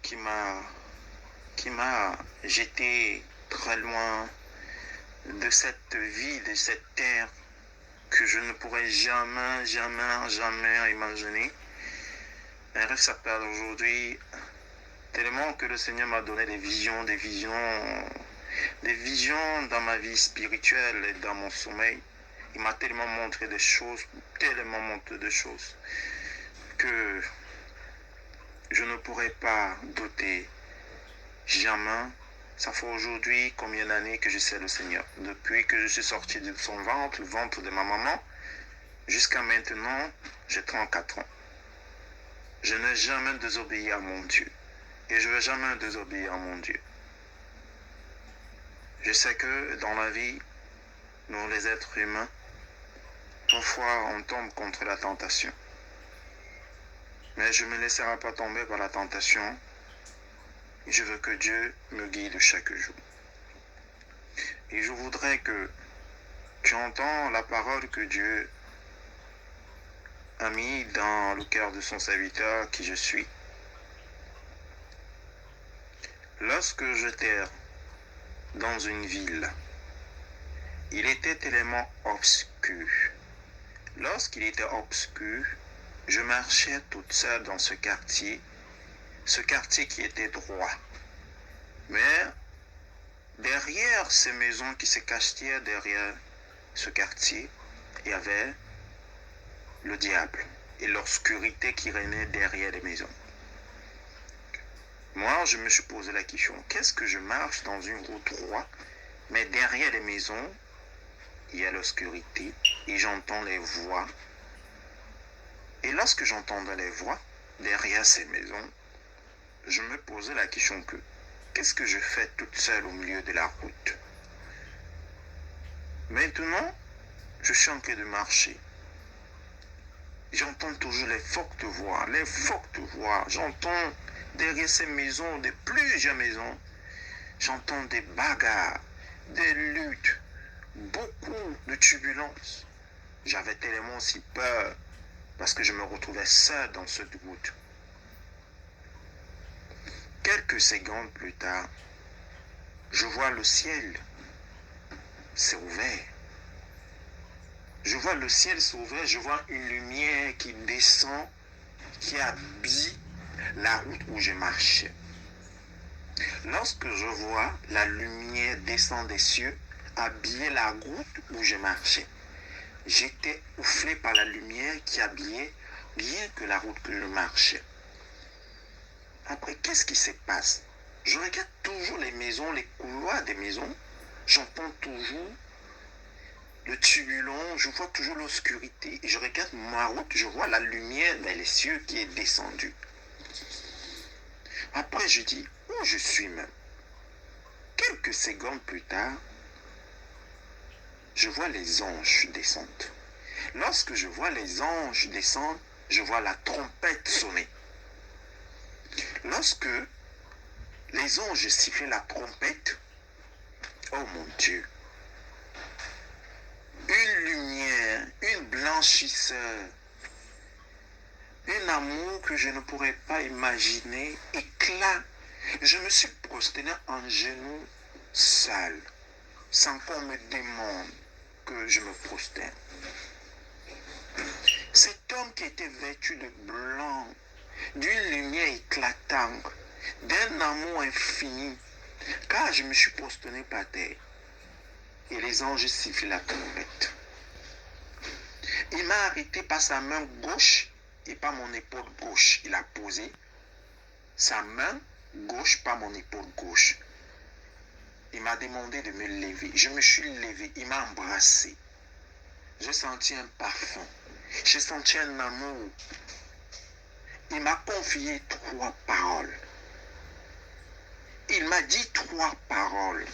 qui m'a qui m'a jeté très loin de cette vie, de cette terre que je ne pourrais jamais, jamais, jamais imaginer. Un rêve s'appelle aujourd'hui tellement que le Seigneur m'a donné des visions dans ma vie spirituelle et dans mon sommeil. Il m'a tellement montré des choses que je ne pourrais pas douter jamais. Ça fait aujourd'hui combien d'années que je sais le Seigneur. Depuis que je suis sorti de son ventre, le ventre de ma maman, jusqu'à maintenant, j'ai 34 ans. Je n'ai jamais désobéi à mon Dieu. Et je ne vais jamais désobéir à mon Dieu. Je sais que dans la vie, nous les êtres humains, parfois on tombe contre la tentation. Mais je ne me laisserai pas tomber par la tentation. Je veux que Dieu me guide chaque jour. Et je voudrais que tu entends la parole que Dieu a mis dans le cœur de son serviteur qui je suis. Lorsque j'étais dans une ville, il était tellement obscur. Lorsqu'il était obscur, je marchais toute seule dans ce quartier qui était droit. Mais derrière ces maisons qui se cachaient derrière ce quartier, il y avait le diable et l'obscurité qui régnait derrière les maisons. Moi, je me suis posé la question, qu'est-ce que je marche dans une route droite, mais derrière les maisons, il y a l'obscurité et j'entends les voix. Et lorsque j'entendais les voix derrière ces maisons, je me posais la question que, qu'est-ce que je fais toute seule au milieu de la route? Maintenant, je suis en train de marcher. J'entends toujours les fortes voix. J'entends derrière ces maisons, de plusieurs maisons, j'entends des bagarres, des luttes, beaucoup de turbulences. J'avais tellement si peur parce que je me retrouvais seul dans cette route. Quelques secondes plus tard, je vois le ciel s'est ouvert. Je vois le ciel s'ouvrir, je vois une lumière qui descend, qui habille la route où je marchais. Lorsque je vois la lumière descendre des cieux, habiller la route où je marchais, j'étais oufflé par la lumière qui habillait rien que la route que je marchais. Après, qu'est-ce qui se passe? Je regarde toujours les maisons, les couloirs des maisons, j'entends toujours le turbulent, je vois toujours l'obscurité et je regarde ma route, je vois la lumière dans les cieux qui est descendue. Après, je dis, où je suis même? Quelques secondes plus tard, je vois les anges descendre. Lorsque je vois les anges descendre, je vois la trompette sonner. Lorsque les anges sifflaient la trompette, oh mon Dieu, une lumière, une blanchisseur, un amour que je ne pourrais pas imaginer éclate. Je me suis prosterné en genoux seul, sans qu'on me demande que je me prosterne. Cet homme qui était vêtu de blanc, d'une lumière éclatante, d'un amour infini, car je me suis prosterné par terre, et les anges sifflaient la trompette. Il m'a arrêté par sa main gauche et par mon épaule gauche. Il a posé sa main gauche par mon épaule gauche. Il m'a demandé de me lever. Je me suis levé. Il m'a embrassé. J'ai senti un parfum. J'ai senti un amour. Il m'a confié 3 paroles. Il m'a dit 3 paroles.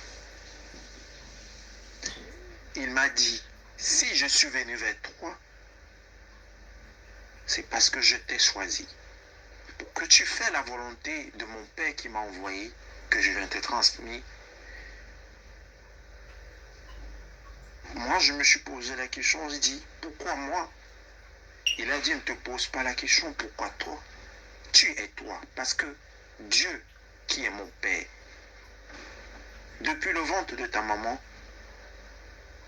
Il m'a dit, si je suis venu vers toi, c'est parce que je t'ai choisi. Pour que tu fasses la volonté de mon Père qui m'a envoyé, que je viens te transmettre. Moi, je me suis posé la question, j'ai dit, pourquoi moi? Il a dit, ne te pose pas la question, pourquoi toi? Tu es toi, parce que Dieu, qui est mon Père, depuis le ventre de ta maman,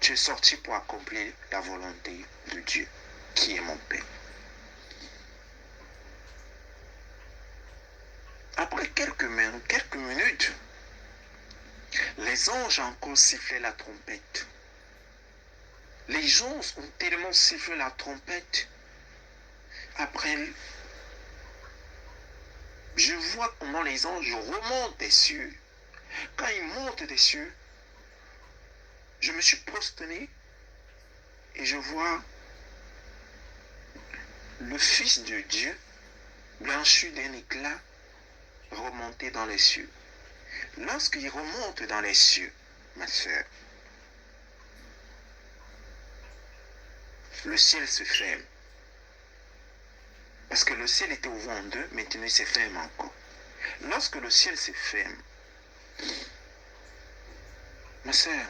tu es sorti pour accomplir la volonté de Dieu, qui est mon Père. Après quelques minutes, les anges ont encore sifflé la trompette. Les gens ont tellement sifflé la trompette. Après, je vois comment les anges remontent des cieux. Quand ils montent des cieux, je me suis prosterné et je vois le Fils de Dieu, blanchi d'un éclat, remonter dans les cieux. Lorsqu'il remonte dans les cieux, ma soeur, le ciel se ferme. Parce que le ciel était ouvert en deux, maintenant il se ferme encore. Lorsque le ciel se ferme, ma soeur,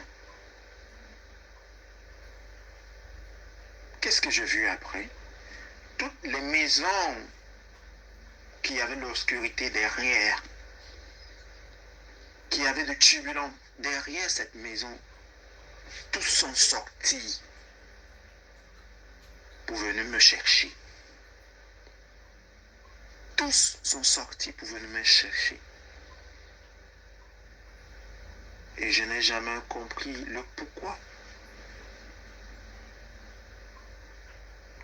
qu'est-ce que j'ai vu après? Toutes les maisons qui avaient l'obscurité derrière, qui avaient de turbulents derrière cette maison, tous sont sortis pour venir me chercher. Tous sont sortis pour venir me chercher. Et je n'ai jamais compris le pourquoi.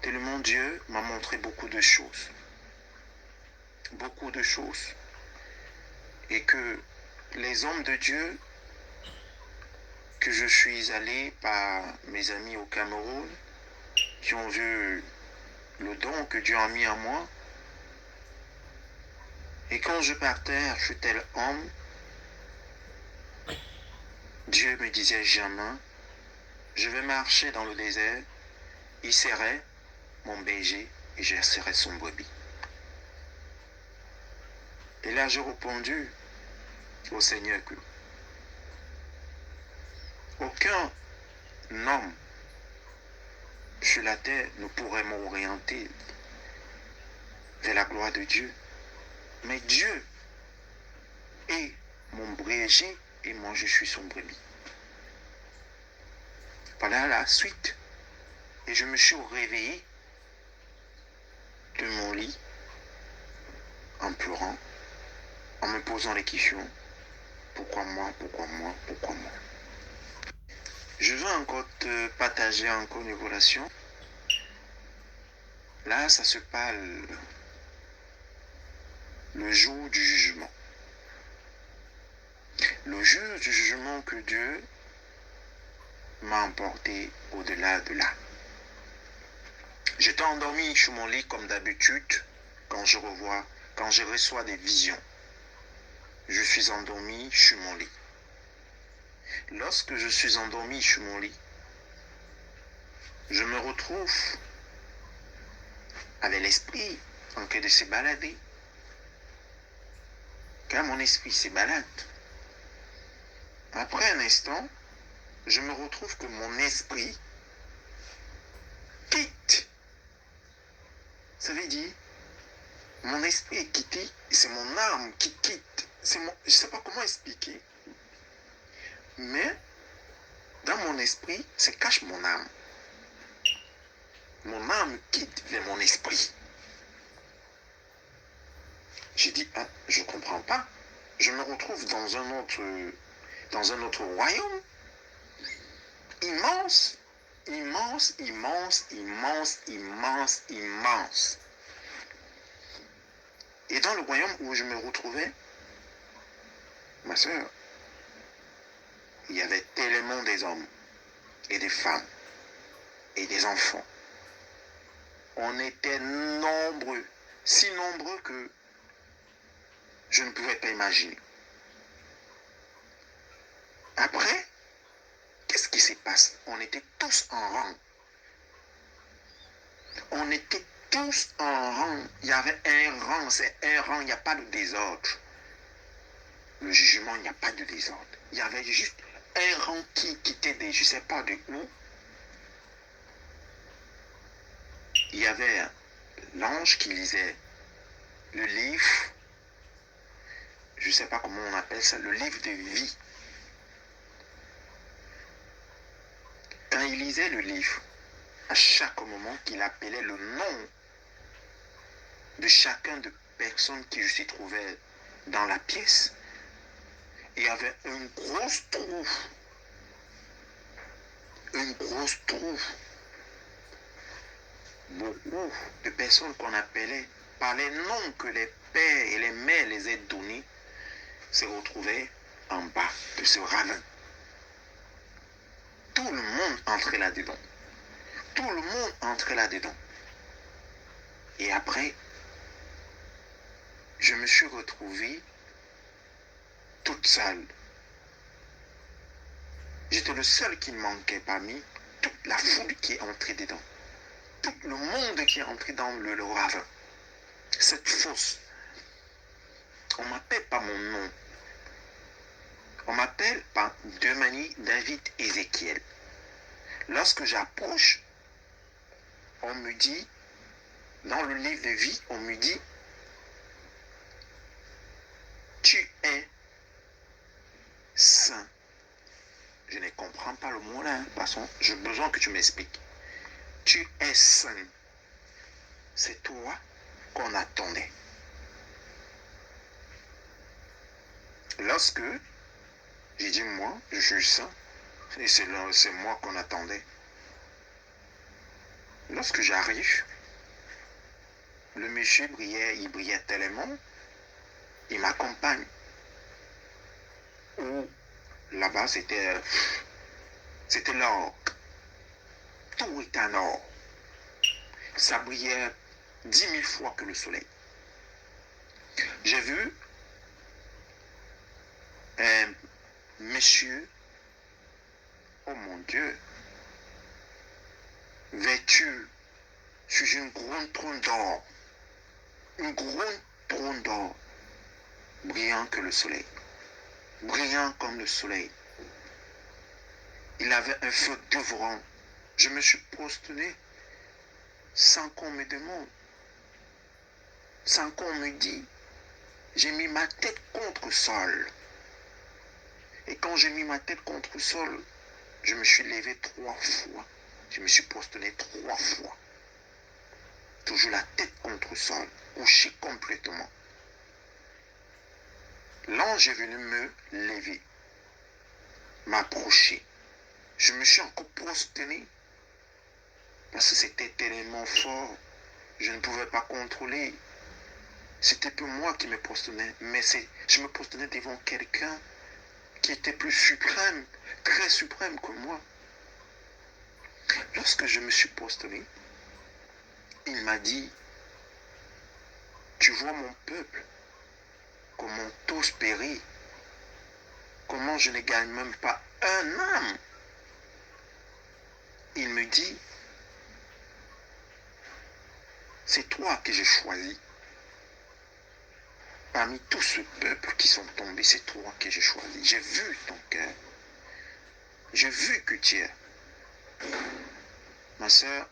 Tellement Dieu m'a montré beaucoup de choses. Beaucoup de choses. Et que les hommes de Dieu, que je suis allé par mes amis au Cameroun, qui ont vu le don que Dieu a mis en moi, et quand je partais chez tel homme, Dieu me disait jamais, je vais marcher dans le désert, il serait mon berger et je serai son brebis. Et là, j'ai répondu au Seigneur que aucun homme sur la terre ne pourrait m'orienter vers la gloire de Dieu. Mais Dieu est mon berger et moi je suis son brebis. Voilà la suite. Et je me suis réveillé de mon lit en pleurant, en me posant les questions. Pourquoi moi, pourquoi moi, pourquoi moi? Je veux encore te partager encore une relation. Là, ça se parle le jour du jugement. Le jour du jugement que Dieu m'a emporté au-delà de là. J'étais endormi sur mon lit comme d'habitude quand je reçois des visions. Je suis endormi sur mon lit. Lorsque je suis endormi sur mon lit, je me retrouve avec l'esprit en train de se balader. Car mon esprit se balade. Après un instant, je me retrouve que mon esprit quitte. Ça veut dire, mon esprit est quitté, c'est mon âme qui quitte. Je ne sais pas comment expliquer. Mais dans mon esprit, se cache mon âme. Mon âme quitte vers mon esprit. J'ai dit, ah, je ne comprends pas. Je me retrouve dans un autre royaume. Immense, immense, immense, immense, immense, immense. Et dans le royaume où je me retrouvais, ma soeur, il y avait tellement des hommes et des femmes et des enfants. On était nombreux, si nombreux que je ne pouvais pas imaginer. Après, qu'est-ce qui se passe? On était tous en rang. On était tous en rang. Il y avait un rang, c'est un rang, il n'y a pas de désordre. Le jugement, il n'y a pas de désordre. Il y avait juste un rang qui quittait je ne sais pas de où. Il y avait l'ange qui lisait le livre, je ne sais pas comment on appelle ça, le livre de vie. Quand il lisait le livre, à chaque moment qu'il appelait le nom de chacun de personnes qui s'y trouvaient dans la pièce, il y avait une grosse trou. Une grosse trou. Beaucoup de personnes qu'on appelait par les noms que les pères et les mères les aient donnés se retrouvaient en bas de ce ravin. Tout le monde entrait là-dedans. Tout le monde entrait là-dedans. Et après, je me suis retrouvé toute seule. J'étais le seul qui manquait parmi toute la foule qui est entrée dedans. Tout le monde qui est entré dans le ravin. Cette fosse. On m'appelle par mon nom. On m'appelle par deux manies David Ézéchiel. Lorsque j'approche, on me dit, dans le livre de vie, on me dit, tu es saint. Je ne comprends pas le mot là, de toute façon, j'ai besoin que tu m'expliques. Tu es saint. C'est toi qu'on attendait. Lorsque j'ai dit moi, je suis saint, et c'est moi qu'on attendait. Lorsque j'arrive, le monsieur brillait, il brillait tellement, il m'accompagne. Là-bas, c'était l'or. Tout était en or. Ça brillait 10 000 fois que le soleil. J'ai vu un monsieur, oh mon Dieu, vêtu sur une grande trône d'or. Une grande trône d'or, brillant que le soleil. Brillant comme le soleil. Il avait un feu dévorant. Je me suis prosterné sans qu'on me demande, sans qu'on me dise. J'ai mis ma tête contre le sol. Et quand j'ai mis ma tête contre le sol, je me suis levé 3 fois. Je me suis prosterné 3 fois. Toujours la tête contre le sol, couché complètement. L'ange est venu me lever, m'approcher. Je me suis encore prosterné parce que c'était tellement fort. Je ne pouvais pas contrôler. C'était pour moi qui me prosternais, mais je me prosternais devant quelqu'un qui était plus suprême, très suprême que moi. Lorsque je me suis prosterné, il m'a dit, tu vois mon peuple, comment tous périt, comment je ne gagne même pas un âme. Il me dit, c'est toi que j'ai choisi. Parmi tout ce peuple qui sont tombés, c'est toi que j'ai choisi. J'ai vu ton cœur. J'ai vu que tu es. Ma soeur,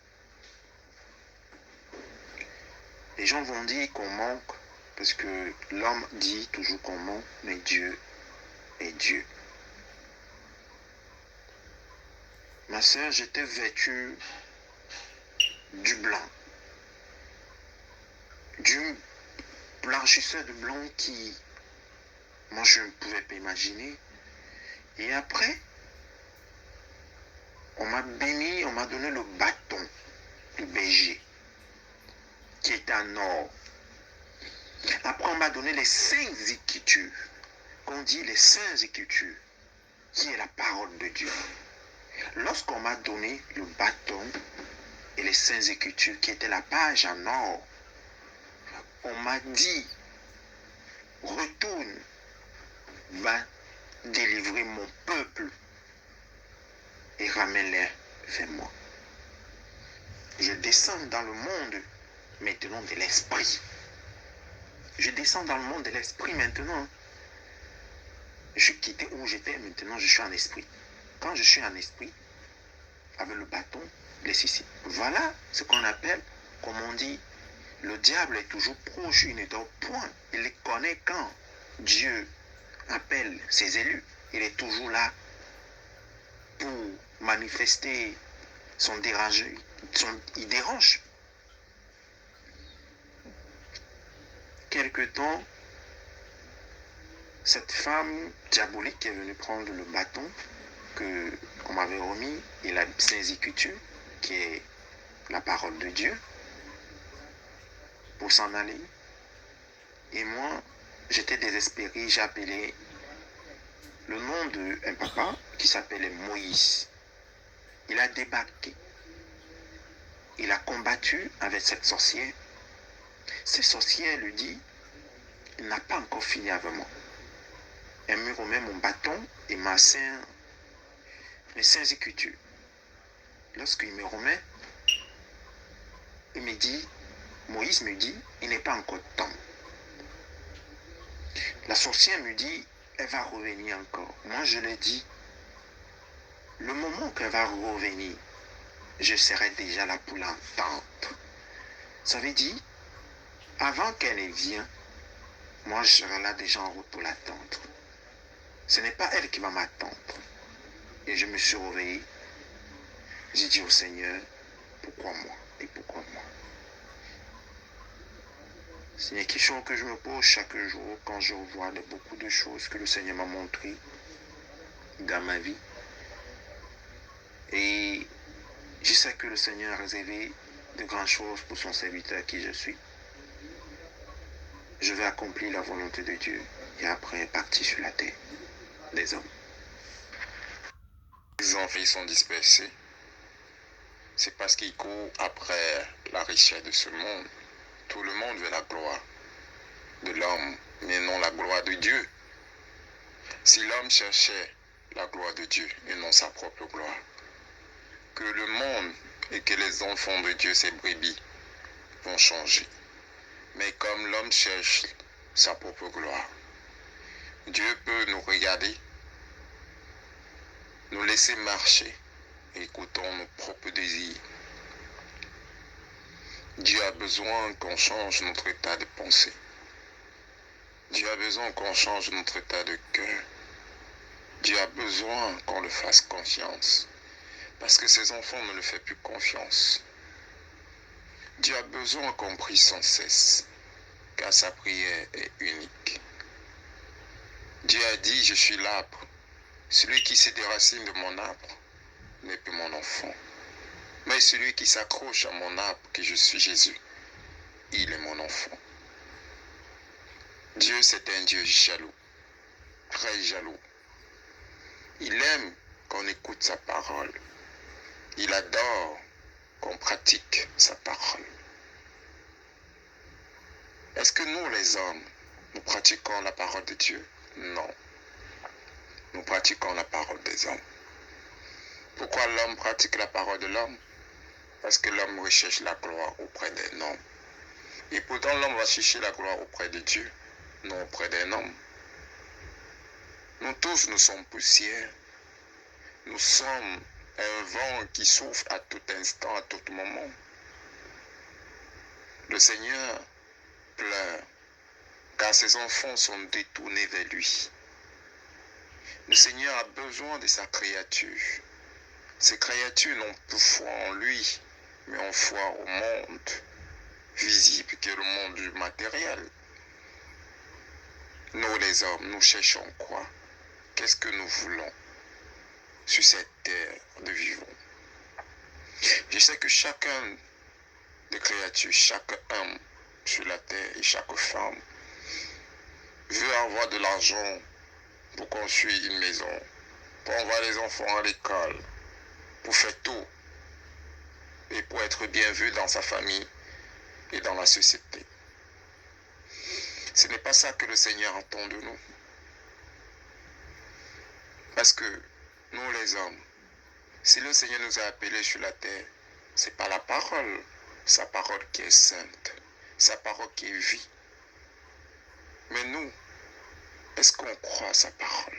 les gens vont dire qu'on manque, parce que l'homme dit toujours qu'on manque, mais Dieu est Dieu. Ma soeur, j'étais vêtue du blanc. Du blanchisseur de blanc qui, moi, je ne pouvais pas imaginer. Et après, on m'a béni, on m'a donné le bâton du berger, qui est en or. Après, on m'a donné les 5 écritures, qu'on dit les 5 écritures, qui est la parole de Dieu. Lorsqu'on m'a donné le bâton et les 5 écritures, qui étaient la page en or, on m'a dit, retourne, va délivrer mon peuple et ramène-les vers moi. Je descends dans le monde maintenant de l'esprit. Je descends dans le monde de l'esprit maintenant. Je quittais où j'étais, maintenant je suis en esprit. Quand je suis en esprit, avec le bâton, les six. Voilà ce qu'on appelle, comme on dit, le diable est toujours proche, il ne dort point. Il connaît quand Dieu appelle ses élus. Il est toujours là pour manifester son dérangé. Il dérange. Quelque temps, cette femme diabolique est venue prendre le bâton qu'on m'avait remis et la Sainte Écriture, qui est la parole de Dieu, pour s'en aller. Et moi, j'étais désespéré, j'ai appelé le nom d'un papa qui s'appelait Moïse. Il a débarqué. Il a combattu avec cette sorcière. Cette sorcière lui dit, il n'a pas encore fini avec moi. Elle me remet mon bâton et mes saintes écritures. Lorsqu'il me remet, il me dit, Moïse me dit, il n'est pas encore temps. La sorcière me dit, elle va revenir encore. Moi, je lui ai dit, le moment qu'elle va revenir, je serai déjà là pour l'entendre. Ça veut dire, avant qu'elle ne vienne, moi, je serai là déjà en route pour l'attendre. Ce n'est pas elle qui va m'attendre. Et je me suis réveillé. J'ai dit au Seigneur, pourquoi moi et pourquoi moi? C'est une question que je me pose chaque jour quand je vois beaucoup de choses que le Seigneur m'a montrées dans ma vie. Et je sais que le Seigneur a réservé de grandes choses pour son serviteur qui je suis. Je vais accomplir la volonté de Dieu et après partir sur la terre des hommes. Les enfants sont dispersés. C'est parce qu'ils courent après la richesse de ce monde. Tout le monde veut la gloire de l'homme, mais non la gloire de Dieu. Si l'homme cherchait la gloire de Dieu et non sa propre gloire, que le monde et que les enfants de Dieu, ces brebis, vont changer. Mais comme l'homme cherche sa propre gloire, Dieu peut nous regarder, nous laisser marcher, écoutons nos propres désirs. Dieu a besoin qu'on change notre état de pensée. Dieu a besoin qu'on change notre état de cœur. Dieu a besoin qu'on le fasse confiance. Parce que ses enfants ne le font plus confiance. Dieu a besoin qu'on prie sans cesse. Car sa prière est unique. Dieu a dit, je suis l'arbre. Celui qui se déracine de mon arbre n'est plus mon enfant. Mais celui qui s'accroche à mon arbre, que je suis Jésus, il est mon enfant. Dieu, c'est un Dieu jaloux, très jaloux. Il aime qu'on écoute sa parole. Il adore qu'on pratique sa parole. Est-ce que nous, les hommes, nous pratiquons la parole de Dieu? Non. Nous pratiquons la parole des hommes. Pourquoi l'homme pratique la parole de l'homme? Parce que l'homme recherche la gloire auprès d'un homme. Et pourtant, l'homme va chercher la gloire auprès de Dieu, non auprès d'un homme. Nous tous, nous sommes poussière. Nous sommes un vent qui souffle à tout instant, à tout moment. Le Seigneur pleure, car ses enfants sont détournés vers lui. Le Seigneur a besoin de sa créature. Ces créatures n'ont plus foi en lui, mais ont foi au monde visible, qui est le monde du matériel. Nous, les hommes, nous cherchons quoi? Qu'est-ce que nous voulons sur cette terre de vivant? Je sais que chacun des créatures, chaque homme sur la terre et chaque femme veut avoir de l'argent pour construire une maison, pour envoyer les enfants à l'école, pour faire tout et pour être bien vu dans sa famille et dans la société. Ce n'est pas ça que le Seigneur attend de nous. Parce que nous les hommes, si le Seigneur nous a appelés sur la terre, c'est pas la parole, sa parole qui est sainte, sa parole qui est vie. Mais nous, est-ce qu'on croit à sa parole?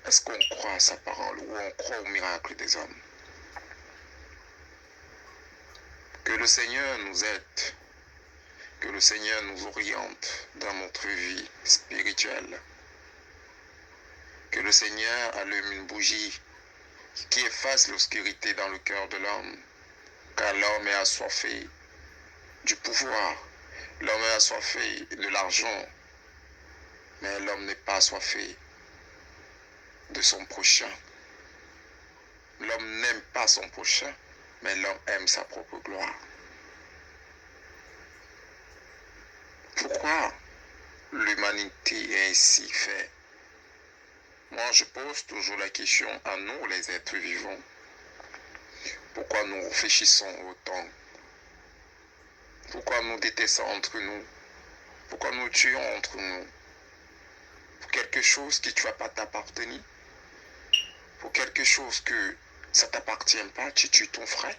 Est-ce qu'on croit à sa parole ou on croit au miracle des hommes? Que le Seigneur nous aide, que le Seigneur nous oriente dans notre vie spirituelle. Que le Seigneur allume une bougie qui efface l'obscurité dans le cœur de l'homme, car l'homme est assoiffé du pouvoir, l'homme est assoiffé de l'argent, mais l'homme n'est pas assoiffé de son prochain. L'homme n'aime pas son prochain, mais l'homme aime sa propre gloire. Pourquoi l'humanité est ainsi faite? Moi, je pose toujours la question à nous, les êtres vivants. Pourquoi nous réfléchissons autant? Pourquoi nous détestons entre nous? Pourquoi nous tuons entre nous? Pour quelque chose qui ne va pas t'appartenir? Pour quelque chose que ça ne t'appartient pas, tu tues ton frère?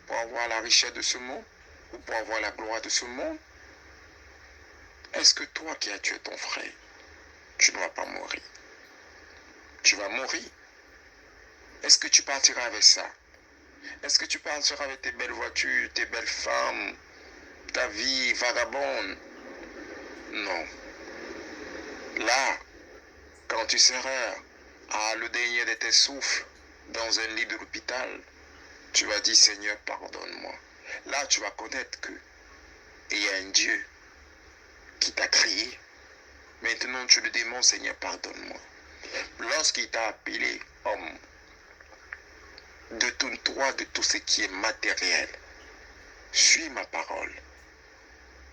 Pour avoir la richesse de ce monde? Ou pour avoir la gloire de ce monde? Est-ce que toi qui as tué ton frère, tu ne vas pas mourir? Tu vas mourir. Est-ce que tu partiras avec ça? Est-ce que tu partiras avec tes belles voitures, tes belles femmes, ta vie vagabonde? Non. Là, quand tu seras à le dernier de tes souffles dans un lit de l'hôpital, tu vas dire Seigneur, pardonne-moi. Là, tu vas connaître que il y a un Dieu qui t'a créé. Maintenant, tu le demandes, Seigneur, pardonne-moi. Lorsqu'il t'a appelé homme, détourne-toi de tout ce qui est matériel. Suis ma parole.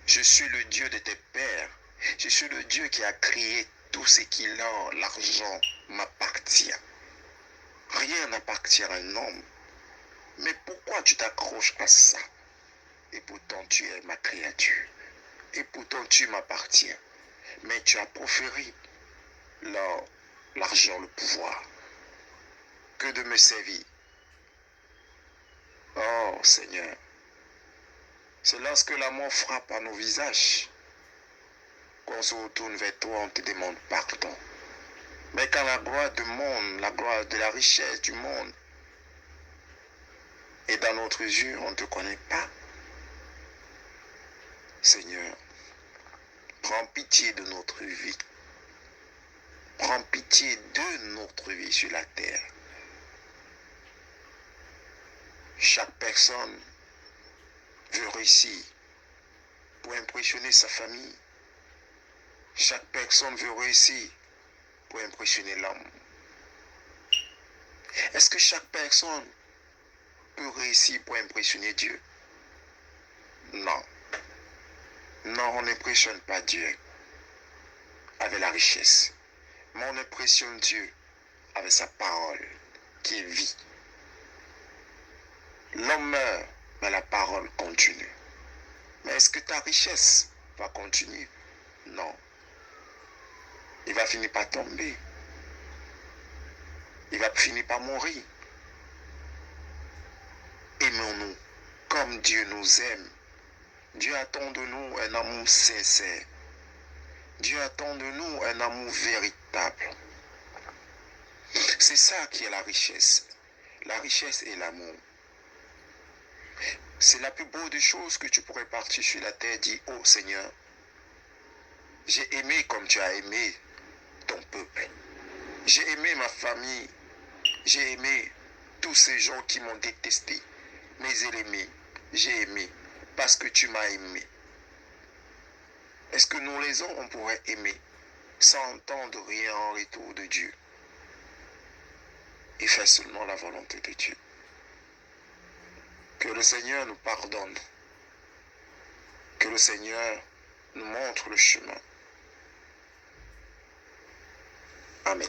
Je suis le Dieu de tes pères. Je suis le Dieu qui a créé tout ce qui est là. L'argent m'appartient. Rien n'appartient à un homme. Mais pourquoi tu t'accroches à ça? Et pourtant tu es ma créature. Et pourtant tu m'appartiens. Mais tu as préféré l'argent, le pouvoir, que de me servir. Oh Seigneur, c'est lorsque la mort frappe à nos visages qu'on se retourne vers toi, on te demande pardon. Mais quand la gloire du monde, la gloire de la richesse du monde est dans notre yeux, on ne te connaît pas. Seigneur, prends pitié de notre vie. Prends pitié de notre vie sur la terre. Chaque personne veut réussir pour impressionner sa famille. Chaque personne veut réussir pour impressionner l'homme. Est-ce que chaque personne peut réussir pour impressionner Dieu? Non. Non, on n'impressionne pas Dieu avec la richesse. Mais on impressionne Dieu avec sa parole qui est vie. L'homme meurt, mais la parole continue. Mais est-ce que ta richesse va continuer? Non. Il va finir par tomber. Il va finir par mourir. Aimons-nous comme Dieu nous aime. Dieu attend de nous un amour sincère. Dieu attend de nous un amour véritable. C'est ça qui est la richesse. La richesse est l'amour. C'est la plus beau des choses que tu pourrais partir sur la terre et dire, oh Seigneur, j'ai aimé comme tu as aimé ton peuple. J'ai aimé ma famille. J'ai aimé tous ces gens qui m'ont détesté. Mais j'ai aimé parce que tu m'as aimé. Est-ce que nous les hommes, on pourrait aimer sans entendre rien en retour de Dieu et faire seulement la volonté de Dieu? Que le Seigneur nous pardonne. Que le Seigneur nous montre le chemin. Amen.